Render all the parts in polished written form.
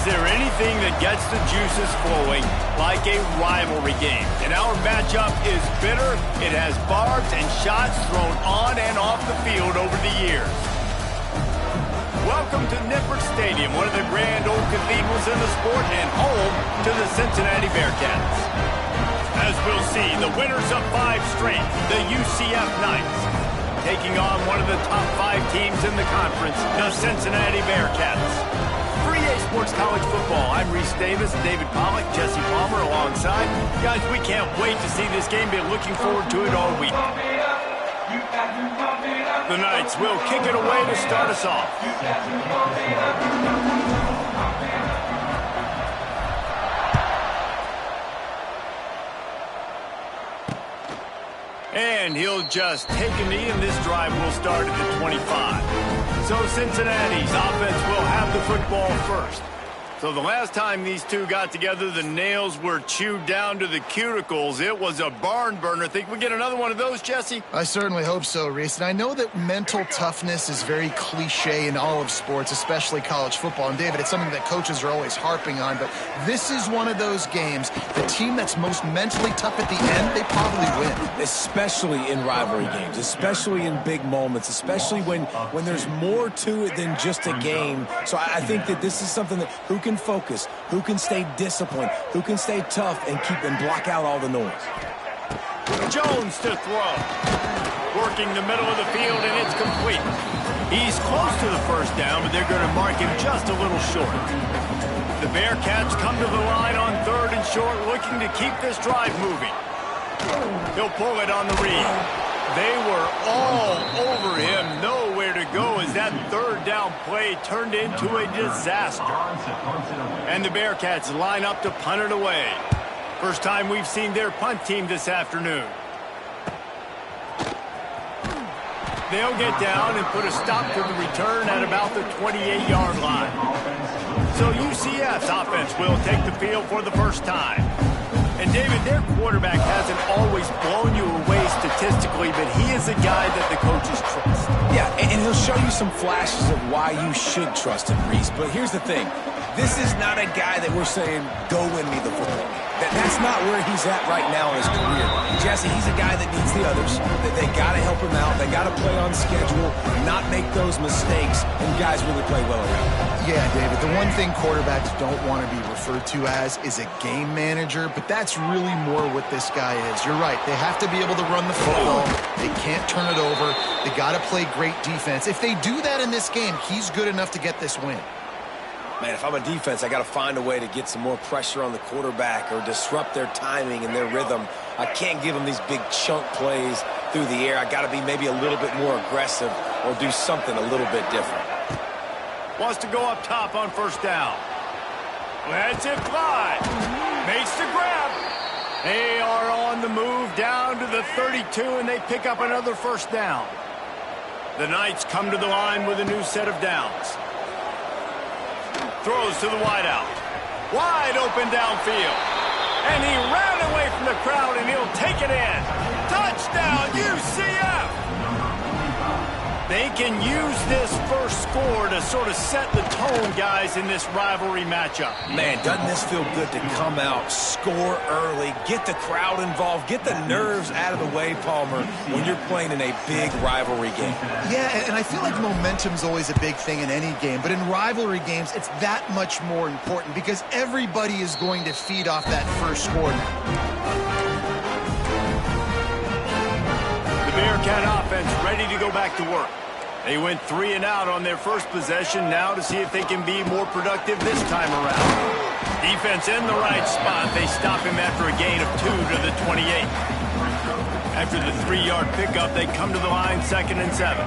Is there anything that gets the juices flowing like a rivalry game? And our matchup is bitter. It has barbs and shots thrown on and off the field over the years. Welcome to Nippert Stadium, one of the grand old cathedrals in the sport and home to the Cincinnati Bearcats. As we'll see, the winners of 5 straight, the UCF Knights, taking on one of the top 5 teams in the conference, the Cincinnati Bearcats. For EA Sports College Football, I'm Reese Davis, David Pollack, Jesse Palmer alongside. Guys, we can't wait to see this game. Been looking forward to it all week. The Knights will kick it away to start us off. And he'll just take a knee, and this drive will start at the 25. So Cincinnati's offense will have the football first. So the last time these two got together, the nails were chewed down to the cuticles. It was a barn burner. Think we get another one of those, Jesse? I certainly hope so, Reese. And I know that mental toughness is very cliche in all of sports, especially college football. And, David, it's something that coaches are always harping on. But this is one of those games. The team that's most mentally tough at the end, they probably win. Especially in rivalry games, especially in big moments, especially when there's more to it than just a game. So I think that this is something that who can focus, who can stay disciplined, who can stay tough and keep and block out all the noise. Jones to throw. Working the middle of the field, and it's complete. He's close to the first down, but they're going to mark him just a little short. The Bearcats come to the line on 3rd and short, looking to keep this drive moving. He'll pull it on the read. They were all over him, nowhere to go as that 3rd down play turned into a disaster. And the Bearcats line up to punt it away. First time we've seen their punt team this afternoon. They'll get down and put a stop to the return at about the 28-yard line. So UCF's offense will take the field for the first time. And, David, their quarterback hasn't always blown you away statistically, but he is a guy that the coaches trust. Yeah, and he'll show you some flashes of why you should trust him, Reese. But here's the thing. This is not a guy that we're saying, go win me the football. That's not where he's at right now in his career. Jesse, he's a guy that needs the others. They got to help him out. They got to play on schedule, not make those mistakes, and guys really play well around. Yeah, David, the one thing quarterbacks don't want to be referred to as is a game manager, but that's really more what this guy is. You're right. They have to be able to run the football. They can't turn it over. They got to play great defense. If they do that in this game, he's good enough to get this win. Man, if I'm a defense, I got to find a way to get some more pressure on the quarterback or disrupt their timing and their rhythm. I can't give them these big chunk plays through the air. I got to be maybe a little bit more aggressive or do something a little bit different. Wants to go up top on 1st down. Lets it fly. Makes the grab. They are on the move down to the 32, and they pick up another 1st down. The Knights come to the line with a new set of downs. Throws to the wideout. Wide open downfield. And he ran away from the crowd, and he'll take it in. Touchdown, UCF! They can use this first score to sort of set the tone, guys, in this rivalry matchup. Man, doesn't this feel good to come out, score early, get the crowd involved, get the nerves out of the way, Palmer, when you're playing in a big rivalry game. Yeah, and I feel like momentum's always a big thing in any game, but in rivalry games, it's that much more important because everybody is going to feed off that first score now. The Bearcat offense ready to go back to work. They went 3 and out on their first possession now to see if they can be more productive this time around. Defense in the right spot. They stop him after a gain of 2 to the 28. After the 3-yard pickup, they come to the line 2nd and 7.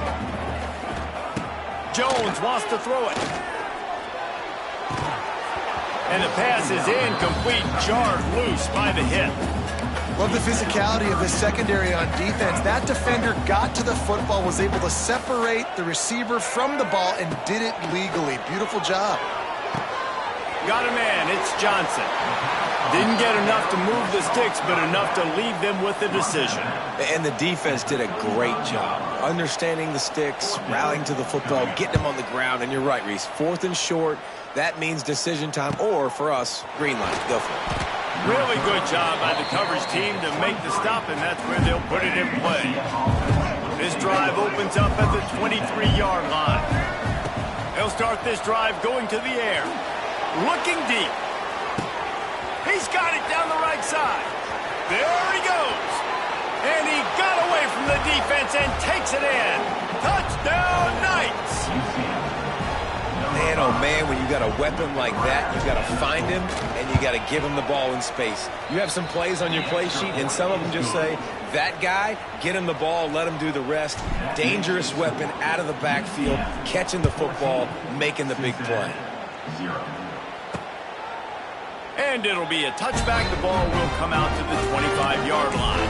Jones wants to throw it. And the pass is incomplete, jarred loose by the hit. Love the physicality of the secondary on defense. That defender got to the football, was able to separate the receiver from the ball, and did it legally. Beautiful job. Got a man. It's Johnson. Didn't get enough to move the sticks, but enough to leave them with the decision. And the defense did a great job understanding the sticks, rallying to the football, getting them on the ground. And you're right, Reese. 4th and short, that means decision time, or for us, green light. Go for it. Really good job by the coverage team to make the stop, and that's where they'll put it in play. This drive opens up at the 23-yard line. They'll start this drive going to the air. Looking deep. He's got it down the right side. There he goes. And he got away from the defense and takes it in. Touchdown, Knights. Man, oh man, when you got a weapon like that, you got to find him and you got to give him the ball in space. You have some plays on your play sheet, and some of them just say, that guy, get him the ball, let him do the rest. Dangerous weapon out of the backfield, catching the football, making the big play. And it'll be a touchback. The ball will come out to the 25-yard line.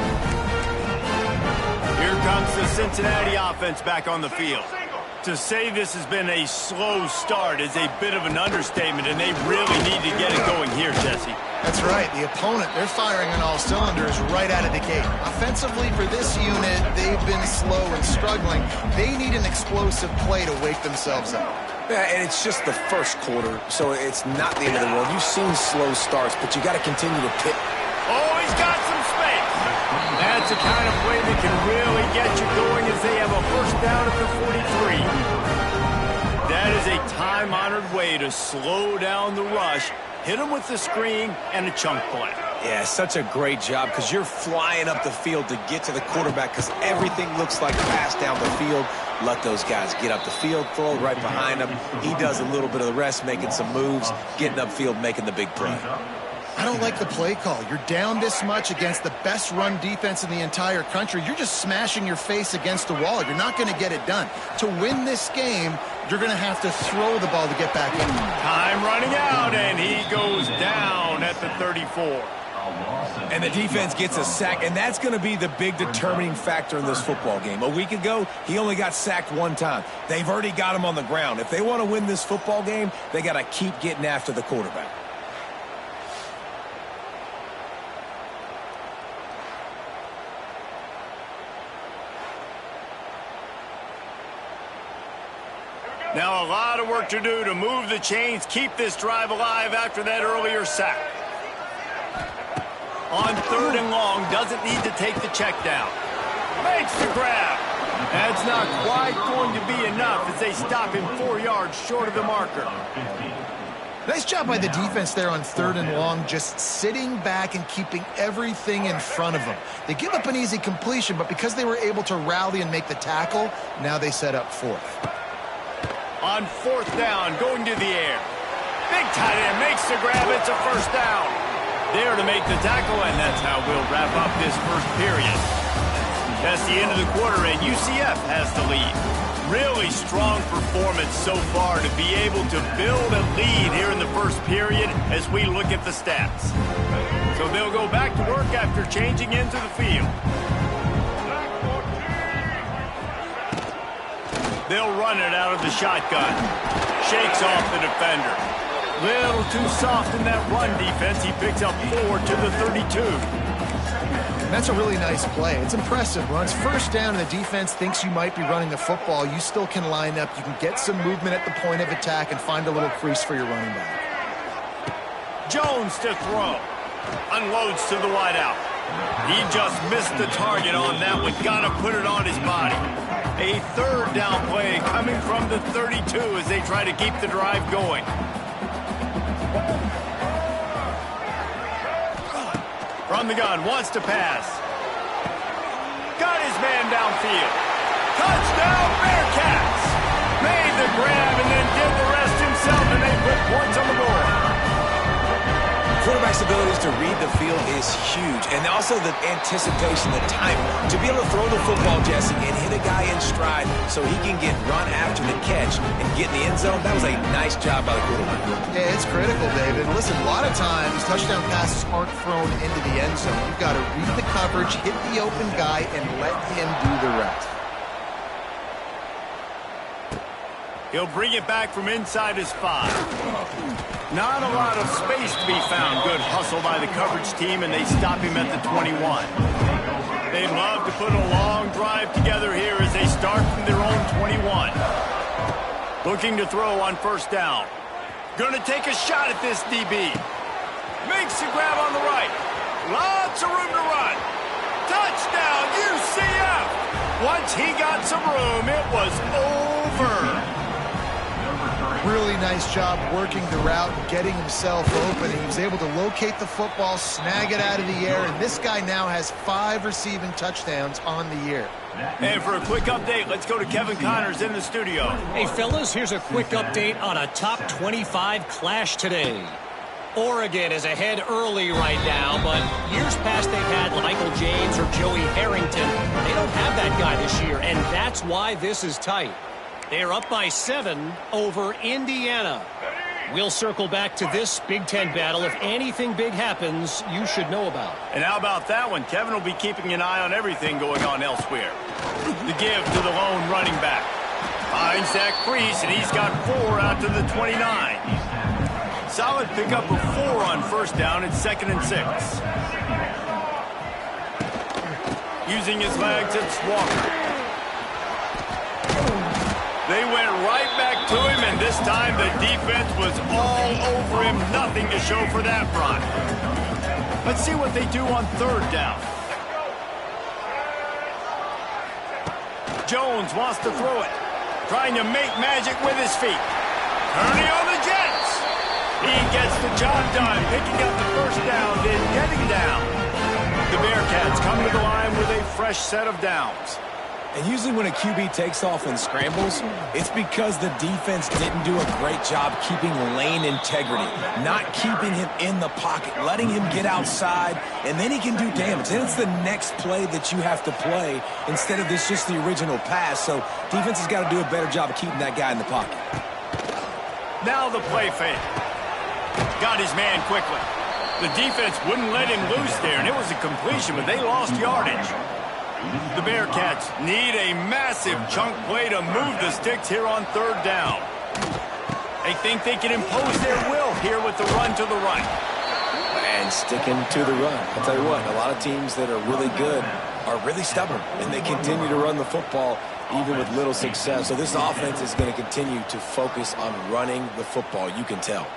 Here comes the Cincinnati offense back on the field. To say this has been a slow start is a bit of an understatement, and they really need to get it going here, Jesse. That's right. The opponent, they're firing on all cylinders right out of the gate. Offensively, for this unit, they've been slow and struggling. They need an explosive play to wake themselves up. Yeah, and it's just the first quarter, so it's not the end of the world. You've seen slow starts, but you got to continue to pick. Oh, he's got some space. That's the kind of play that can really get you going as they have a first down at the 43. That is a time-honored way to slow down the rush, hit them with the screen, and a chunk play. Yeah, such a great job because you're flying up the field to get to the quarterback because everything looks like pass down the field. Let those guys get up the field, throw right behind him. He does a little bit of the rest, making some moves, getting upfield, making the big play. I don't like the play call. You're down this much against the best run defense in the entire country. You're just smashing your face against the wall. You're not going to get it done. To win this game, you're going to have to throw the ball to get back in. Time running out, and he goes down at the 34. And the defense gets a sack, and that's going to be the big determining factor in this football game. A week ago, he only got sacked one time. They've already got him on the ground. If they want to win this football game, they got to keep getting after the quarterback. Now a lot of work to do to move the chains, keep this drive alive after that earlier sack. On 3rd and long, doesn't need to take the check down. Makes the grab. That's not quite going to be enough as they stop him 4 yards short of the marker. Nice job by the defense there on 3rd and long, just sitting back and keeping everything in front of them. They give up an easy completion, but because they were able to rally and make the tackle, now they set up 4th. On 4th down, going to the air. Big tight end makes the grab. It's a first down. There to make the tackle, and that's how we'll wrap up this first period. That's the end of the quarter, and UCF has the lead. Really strong performance so far to be able to build a lead here in the first period as we look at the stats. So they'll go back to work after changing into the field. They'll run it out of the shotgun. Shakes off the defender. Little too soft in that run defense. He picks up 4 to the 32. That's a really nice play. It's impressive. Runs first down and the defense thinks you might be running the football. You still can line up. You can get some movement at the point of attack and find a little crease for your running back. Jones to throw. Unloads to the wideout. He just missed the target on that one. Got to put it on his body. A 3rd down play coming from the 32 as they try to keep the drive going. From the gun, wants to pass. Got his man downfield. Touchdown, Bearcats! Made the grab and then did the rest himself, and they put points on the board. Quarterback's abilities to read the field is huge, and also the anticipation, the timing. To be able to throw the football, Jesse, and hit a guy in stride so he can get run after the catch and get in the end zone, that was a nice job by the quarterback. Yeah, it's critical, David. Listen, a lot of times touchdown passes aren't thrown into the end zone. You've got to read the coverage, hit the open guy, and let him do the rest. He'll bring it back from inside his 5. Not a lot of space to be found. Good hustle by the coverage team, and they stop him at the 21. They love to put a long drive together here as they start from their own 21. Looking to throw on first down. Going to take a shot at this DB. Makes the grab on the right. Lots of room to run. Touchdown, UCF! Once he got some room, it was over. Really nice job working the route and getting himself open. He was able to locate the football, snag it out of the air, and this guy now has 5 receiving touchdowns on the year. And for a quick update, let's go to Kevin Connors in the studio. Hey, fellas, here's a quick update on a top 25 clash today. Oregon is ahead early right now, but years past they've had Michael James or Joey Harrington. They don't have that guy this year, and that's why this is tight. They're up by 7 over Indiana. We'll circle back to this Big Ten battle. If anything big happens, you should know about. And how about that one? Kevin will be keeping an eye on everything going on elsewhere. The give to the lone running back. Finds that crease, and he's got 4 out to the 29. Solid pickup of 4 on first down. It's 2nd and 6. Using his legs, it's Walker. They went right back to him, and this time the defense was all over him. Nothing to show for that run. Let's see what they do on third down. Jones wants to throw it. Trying to make magic with his feet. Turning on the Jets. He gets the job done, picking up the first down, then getting down. The Bearcats come to the line with a fresh set of downs. And usually when a QB takes off and scrambles, it's because the defense didn't do a great job keeping lane integrity, not keeping him in the pocket, letting him get outside, and then he can do damage. Then it's the next play that you have to play instead of this just the original pass. So defense has got to do a better job of keeping that guy in the pocket. Now the play fake. Got his man quickly. The defense wouldn't let him loose there, and it was a completion, but they lost yardage. The Bearcats need a massive chunk play to move the sticks here on third down. They think they can impose their will here with the run to the right. And sticking to the run. I'll tell you what, a lot of teams that are really good are really stubborn, and they continue to run the football even with little success. So this offense is going to continue to focus on running the football, you can tell.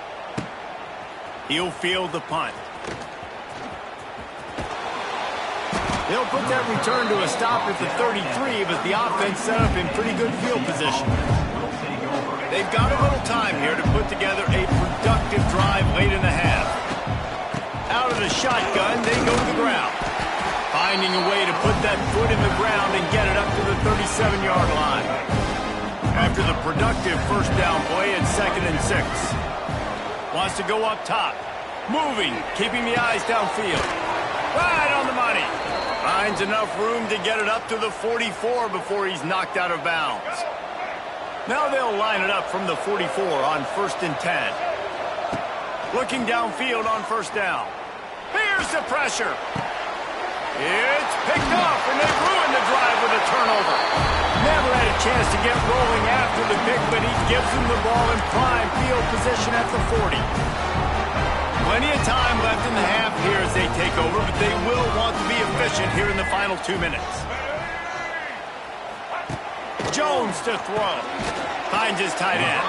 He'll field the punt. They'll put that return to a stop at the 33, but the offense set up in pretty good field position. They've got a little time here to put together a productive drive late in the half. Out of the shotgun, they go to the ground. Finding a way to put that foot in the ground and get it up to the 37-yard line. After the productive first down play, it's 2nd and 6. Wants to go up top. Moving, keeping the eyes downfield. Right on the money. Finds enough room to get it up to the 44 before he's knocked out of bounds. Now they'll line it up from the 44 on 1st and 10. Looking downfield on first down. Here's the pressure. It's picked off, and they ruined the drive with a turnover. Never had a chance to get rolling after the pick, but he gives them the ball in prime field position at the 40. Plenty of time left in the half here as they take over, but they will want to be efficient here in the final 2 minutes. Jones to throw. Finds his tight end.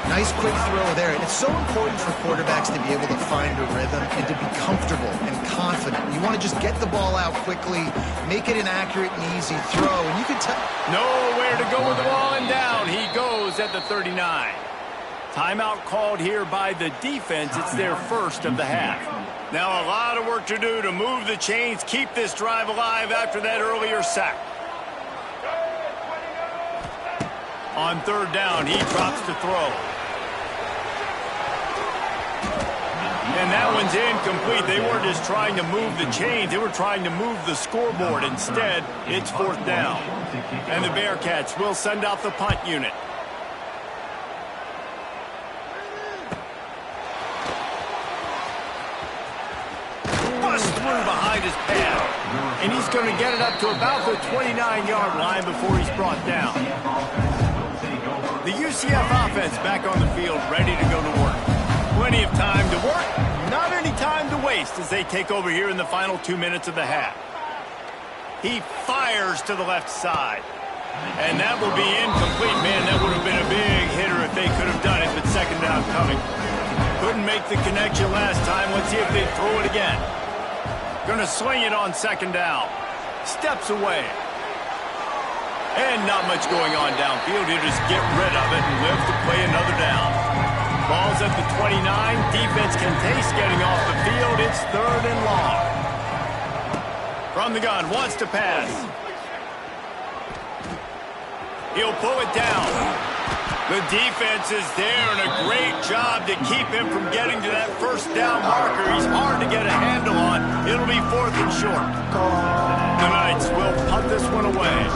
Nice quick throw there. And it's so important for quarterbacks to be able to find a rhythm and to be comfortable and confident. You want to just get the ball out quickly, make it an accurate and easy throw, and you can tell. Nowhere to go with the ball, and down he goes at the 39. Timeout called here by the defense. It's their first of the half. Now a lot of work to do to move the chains, keep this drive alive after that earlier sack. On third down, he drops to throw. And that one's incomplete. They weren't just trying to move the chains. They were trying to move the scoreboard. Instead, it's 4th down. And the Bearcats will send out the punt unit. Through behind his pad, and he's going to get it up to about the 29-yard line before he's brought down. The UCF offense back on the field, ready to go to work. Plenty of time to work, not any time to waste as they take over here in the final 2 minutes of the half. He fires to the left side. And that will be incomplete. Man, that would have been a big hitter if they could have done it, but second down coming. Couldn't make the connection last time. Let's see if they throw it again. Going to swing it on second down. Steps away. And not much going on downfield. He'll just get rid of it and live to play another down. Ball's at the 29. Defense can taste getting off the field. It's third and long. From the gun, wants to pass. He'll pull it down. The defense is there, and a great job to keep him from getting to that first down marker. He's hard to get a handle on. It'll be fourth and short. The Knights will punt this one away.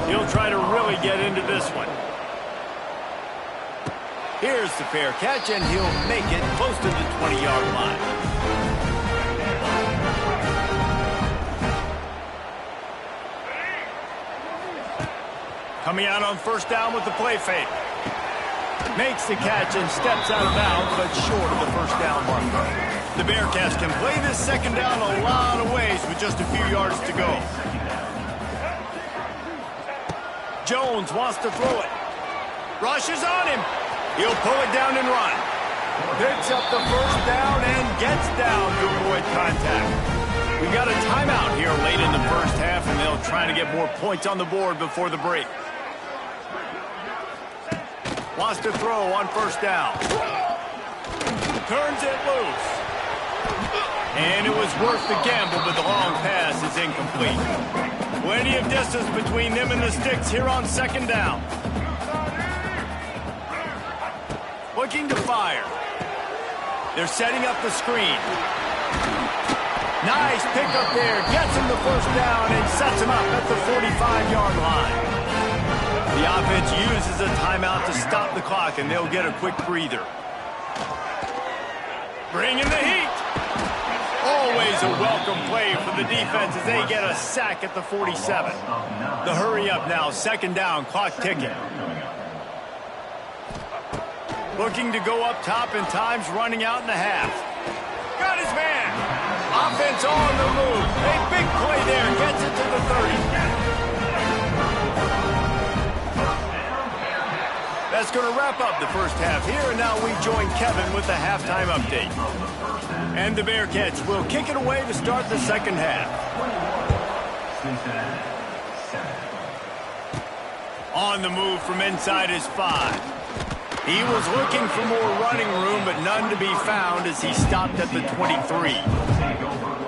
He'll try to really get into this one. Here's the fair catch, and he'll make it close to the 20-yard line. Coming out on first down with the play fake. Makes the catch and steps out of bounds, but short of the first down marker. The Bearcats can play this second down a lot of ways with just a few yards to go. Jones wants to throw it. Rushes on him. He'll pull it down and run. Picks up the first down and gets down to avoid contact. We got a timeout here late in the first half, and they'll try to get more points on the board before the break. Wants to throw on first down. Turns it loose. And it was worth the gamble, but the long pass is incomplete. Plenty of distance between them and the sticks here on second down. Looking to fire. They're setting up the screen. Nice pickup there. Gets him the first down and sets him up at the 45-yard line. The offense uses a timeout to stop the clock, and they'll get a quick breather. Bringing the heat. Always a welcome play for the defense as they get a sack at the 47. The hurry up now, second down, clock ticking. Looking to go up top, and time's running out in the half. Got his man. Offense on the move. A big play there, gets it to the 30. That's going to wrap up the first half here, and now we join Kevin with the halftime update. And the Bearcats will kick it away to start the second half. On the move from inside his 5. He was looking for more running room, but none to be found as he stopped at the 23.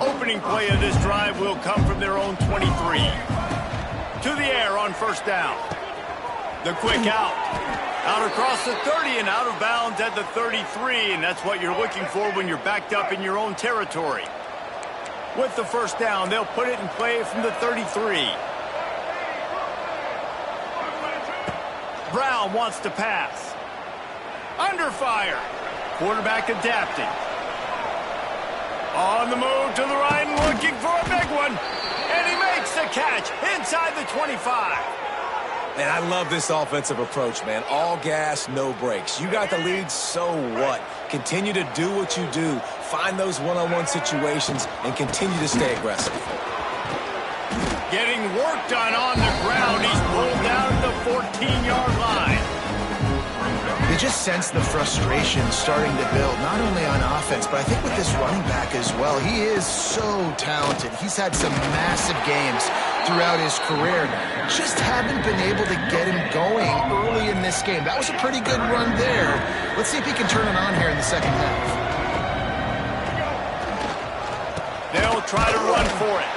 Opening play of this drive will come from their own 23. To the air on first down. The quick out. Out across the 30 and out of bounds at the 33, and that's what you're looking for when you're backed up in your own territory. With the first down, they'll put it in play from the 33. Brown wants to pass. Under fire. Quarterback adapting. On the move to the right and looking for a big one. And he makes the catch inside the 25. And I love this offensive approach, man. All gas, no brakes. You got the lead, so what? Continue to do what you do. Find those one-on-one situations and continue to stay aggressive. Getting work done on the ground. He's pulled down at the 14-yard line. You just sense the frustration starting to build, not only on offense, but I think with this running back as well. He is so talented. He's had some massive games throughout his career. Just haven't been able to get him going early in this game. That was a pretty good run there. Let's see if he can turn it on here in the second half. They'll try to run for it.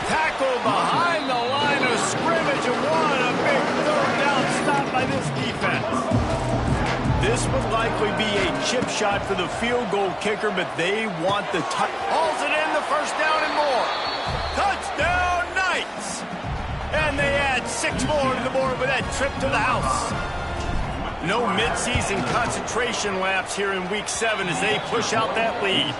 Tackle behind the line of scrimmage, and what a big third down stop by this defense. This would likely be a chip shot for the field goal kicker, but they want the touch. Hauls it in, the first down and more. Touchdown Knights! And they add 6 more to the board with that trip to the house. No midseason concentration laps here in Week 7 as they push out that lead.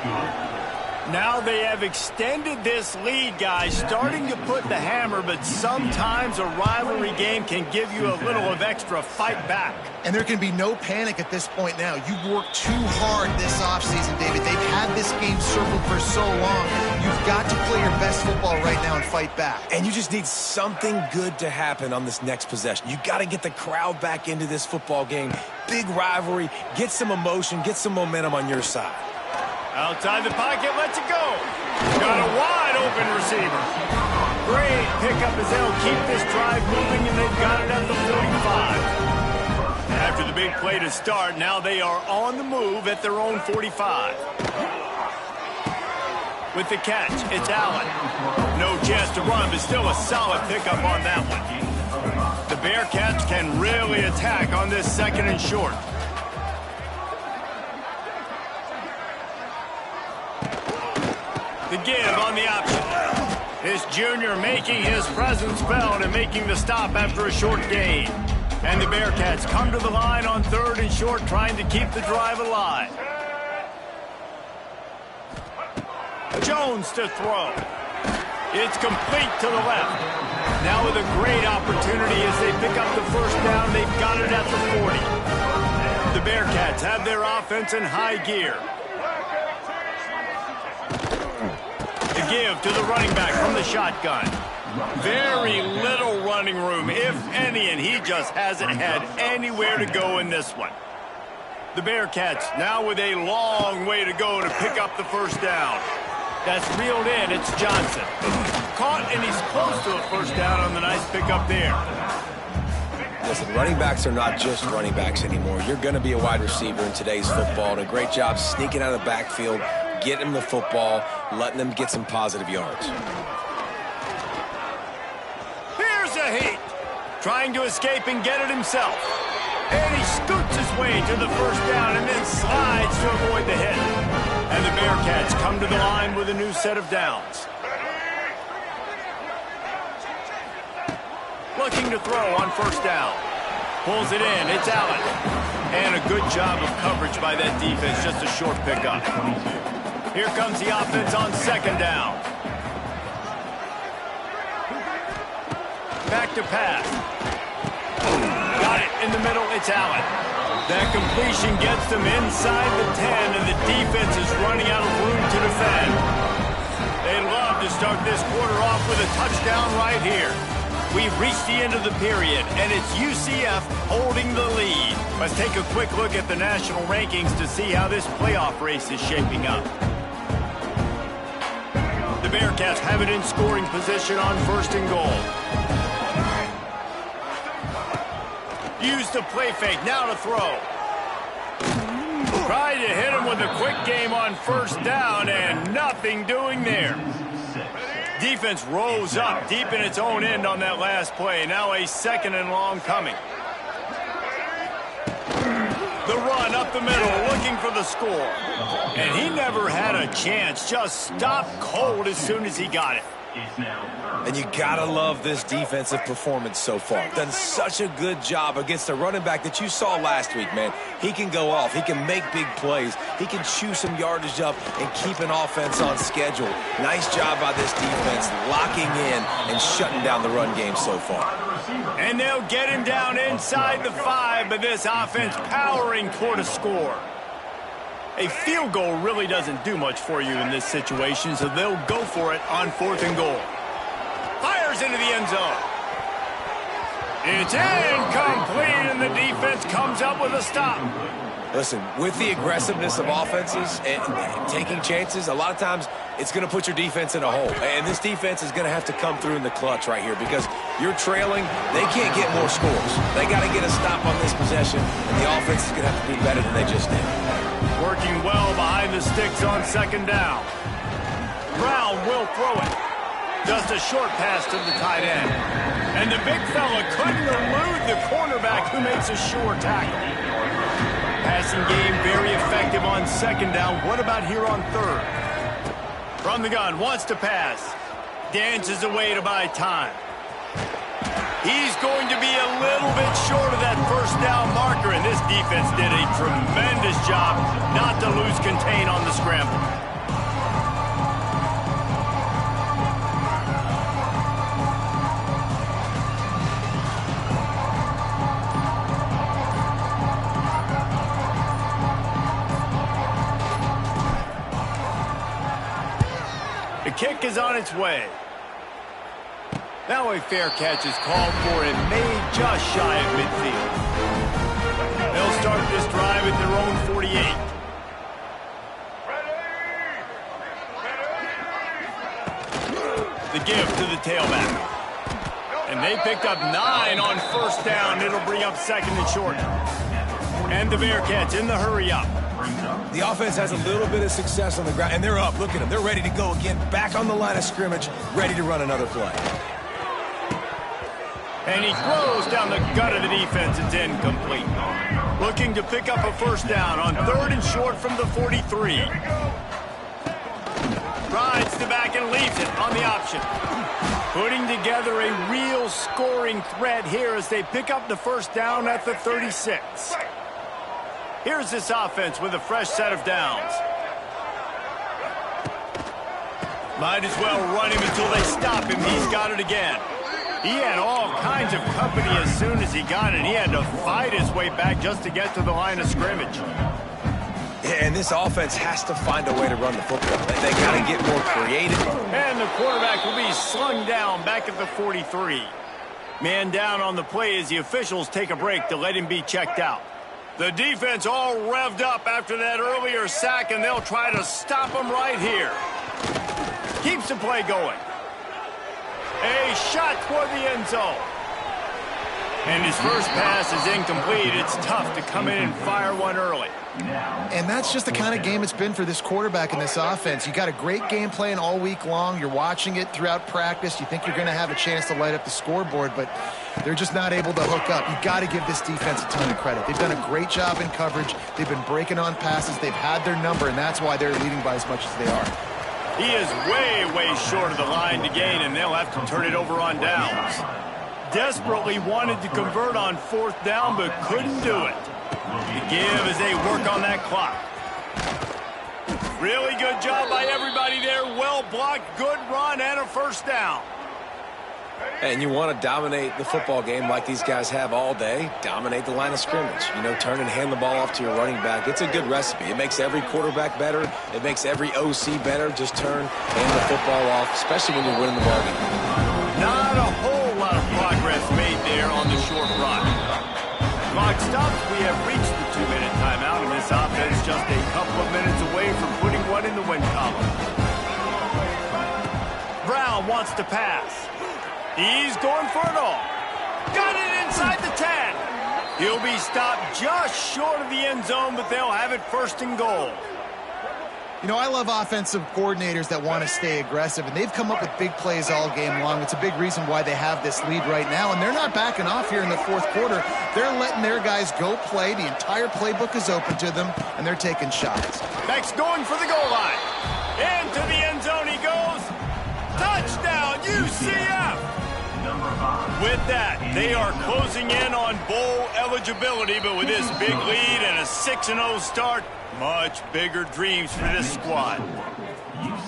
Now they have extended this lead, guys, starting to put the hammer, but sometimes a rivalry game can give you a little of extra fight back. And there can be no panic at this point now. You've worked too hard this offseason, David. They've had this game circled for so long. You've got to play your best football right now and fight back. And you just need something good to happen on this next possession. You got to get the crowd back into this football game. Big rivalry. Get some emotion. Get some momentum on your side. Outside the pocket, lets it go. Got a wide open receiver. Great pickup as they'll keep this drive moving, and they've got it at the 45. After the big play to start, now they are on the move at their own 45. With the catch, it's Allen. No chance to run, but still a solid pickup on that one. The Bearcats can really attack on this 2nd and short. The give on the option. This junior making his presence felt and making the stop after a short gain. And the Bearcats come to the line on 3rd and short, trying to keep the drive alive. Jones to throw. It's complete to the left. Now with a great opportunity as they pick up the 1st down, they've got it at the 40. The Bearcats have their offense in high gear. The give to the running back from the shotgun. Very little running room, if any, and he just hasn't had anywhere to go in this one. The Bearcats now with a long way to go to pick up the 1st down. That's reeled in. It's Johnson. Caught, and he's close to a 1st down on the nice pickup there. Listen, running backs are not just running backs anymore. You're going to be a wide receiver in today's football. And a great job sneaking out of the backfield, getting them the football, letting them get some positive yards. Here's a heat. Trying to escape and get it himself. And he scoots his way to the 1st down and then slides to avoid the hit. And the Bearcats come to the line with a new set of downs. Looking to throw on 1st down. Pulls it in. It's Allen. And a good job of coverage by that defense. Just a short pickup. Here comes the offense on 2nd down. Back to pass. Got it in the middle. It's Allen. That completion gets them inside the 10, and the defense is running out of room to defend. They love to start this quarter off with a touchdown right here. We've reached the end of the period, and it's UCF holding the lead. Let's take a quick look at the national rankings to see how this playoff race is shaping up. The Bearcats have it in scoring position on 1st and goal. Use the play fake, now to throw. Tried to hit him with a quick game on 1st down, and nothing doing there. Defense rose up deep in its own end on that last play. Now a 2nd and long coming. The run up the middle, looking for the score. And he never had a chance, just stopped cold as soon as he got it. And you gotta love this defensive performance so far. Done such a good job against the running back that you saw last week, man. He can go off. He can make big plays. He can chew some yardage up and keep an offense on schedule. Nice job by this defense locking in and shutting down the run game so far. And they'll get him down inside the 5, but this offense powering toward a score. A field goal really doesn't do much for you in this situation, so they'll go for it on 4th and goal. Fires into the end zone. It's incomplete, and the defense comes up with a stop. Listen, with the aggressiveness of offenses and taking chances, a lot of times it's going to put your defense in a hole. And this defense is going to have to come through in the clutch right here because you're trailing. They can't get more scores. They got to get a stop on this possession, and the offense is going to have to do better than they just did. Working well behind the sticks on 2nd down. Brown will throw it. Just a short pass to the tight end. And the big fella couldn't elude the cornerback who makes a sure tackle. Passing game very effective on 2nd down. What about here on 3rd? From the gun, wants to pass. Dances away to buy time. He's going to be a little bit short of that 1st down marker, and this defense did a tremendous job not to lose contain on the scramble. kick is on its way. Now a fair catch is called for and made just shy of midfield. They'll start this drive at their own 48. The give to the tailback. And they picked up 9 on first down. It'll bring up second and short. And the Bearcats in the hurry up. The offense has a little bit of success on the ground, and they're up. Look at them. They're ready to go again. Back on the line of scrimmage, ready to run another play. And he throws down the gut of the defense. It's incomplete. Looking to pick up a first down on 3rd and short from the 43. Rides the back and leaves it on the option. Putting together a real scoring threat here as they pick up the first down at the 36. Here's this offense with a fresh set of downs. Might as well run him until they stop him. He's got it again. He had all kinds of company as soon as he got it. He had to fight his way back just to get to the line of scrimmage. Yeah, and this offense has to find a way to run the football. They got to get more creative. And the quarterback will be slung down back at the 43. Man down on the play as the officials take a break to let him be checked out. The defense all revved up after that earlier sack, and they'll try to stop him right here. Keeps the play going. A shot toward the end zone. And his first pass is incomplete. It's tough to come in and fire one early. And that's just the kind of game it's been for this quarterback in this offense. You got a great game plan all week long. You're watching it throughout practice. You think you're going to have a chance to light up the scoreboard, but they're just not able to hook up. You got to give this defense a ton of credit. They've done a great job in coverage. They've been breaking on passes. They've had their number, and that's why they're leading by as much as they are. He is way, way short of the line to gain, and they'll have to turn it over on downs. Desperately wanted to convert on 4th down, but couldn't do it. The give as they work on that clock. Really good job by everybody there. Well blocked, good run, and a first down. And you want to dominate the football game like these guys have all day. Dominate the line of scrimmage. You know, turn and hand the ball off to your running back. It's a good recipe. It makes every quarterback better. It makes every OC better. Just turn, hand the football off, especially when you're winning the ball game. Not a whole lot of progress made there on the short run. Clock stops. We have reached the 2-minute timeout, and this offense just a couple of minutes away from putting one in the win column. Brown wants to pass. He's going for it all. Got it inside the 10. He'll be stopped just short of the end zone, but they'll have it 1st and goal. You know, I love offensive coordinators that want to stay aggressive, and they've come up with big plays all game long. It's a big reason why they have this lead right now, and they're not backing off here in the 4th quarter. They're letting their guys go play. The entire playbook is open to them, and they're taking shots. Beck's going for the goal line. Into the end zone he goes. Touchdown, UCF! With that, they are closing in on bowl eligibility, but with this big lead and a 6-0 start, much bigger dreams for this squad.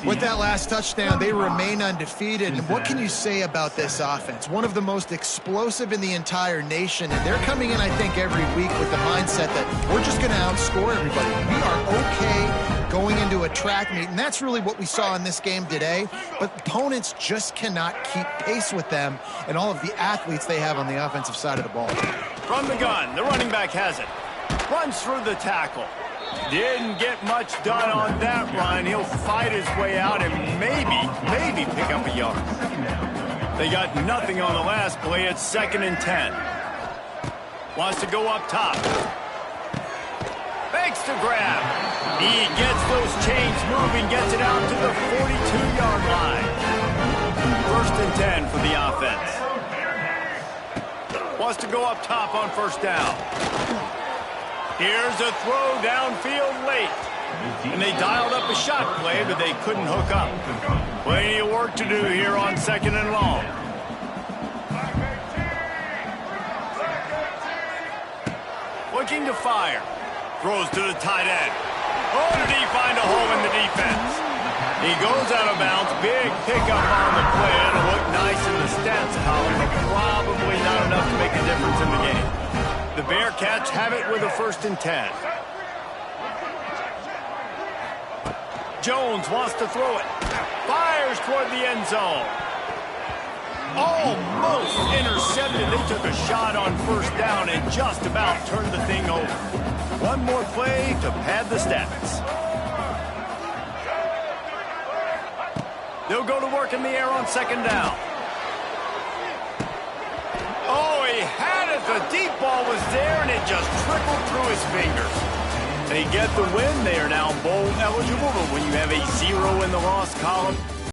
With that last touchdown, they remain undefeated. And what can you say about this offense? One of the most explosive in the entire nation. And they're coming in, I think, every week with the mindset that we're just going to outscore everybody. We are okay going into a track meet. And that's really what we saw in this game today. But opponents just cannot keep pace with them and all of the athletes they have on the offensive side of the ball. From the gun, the running back has it. Runs through the tackle. Didn't get much done on that run. He'll fight his way out and maybe pick up a yard. They got nothing on the last play. It's 2nd and 10. Wants to go up top. Fakes to grab. He gets those chains moving, gets it out to the 42-yard line. 1st and 10 for the offense. Wants to go up top on 1st down. Here's a throw downfield late. And they dialed up a shot play, but they couldn't hook up. Plenty of work to do here on 2nd and long. Looking to fire. Throws to the tight end. Oh, did he find a hole in the defense? He goes out of bounds. Big pickup on the play. It'll look nice in the stats column, but probably not enough to make a difference in the game. The Bearcats have it with a 1st and 10. Jones wants to throw it. Fires toward the end zone. Almost intercepted. They took a shot on first down and just about turned the thing over. One more play to pad the stats. They'll go to work in the air on second down. Oh, he had it. The deep ball was there, and it just trickled through his fingers. They get the win. They are now bowl eligible, but when you have a 0 in the loss column,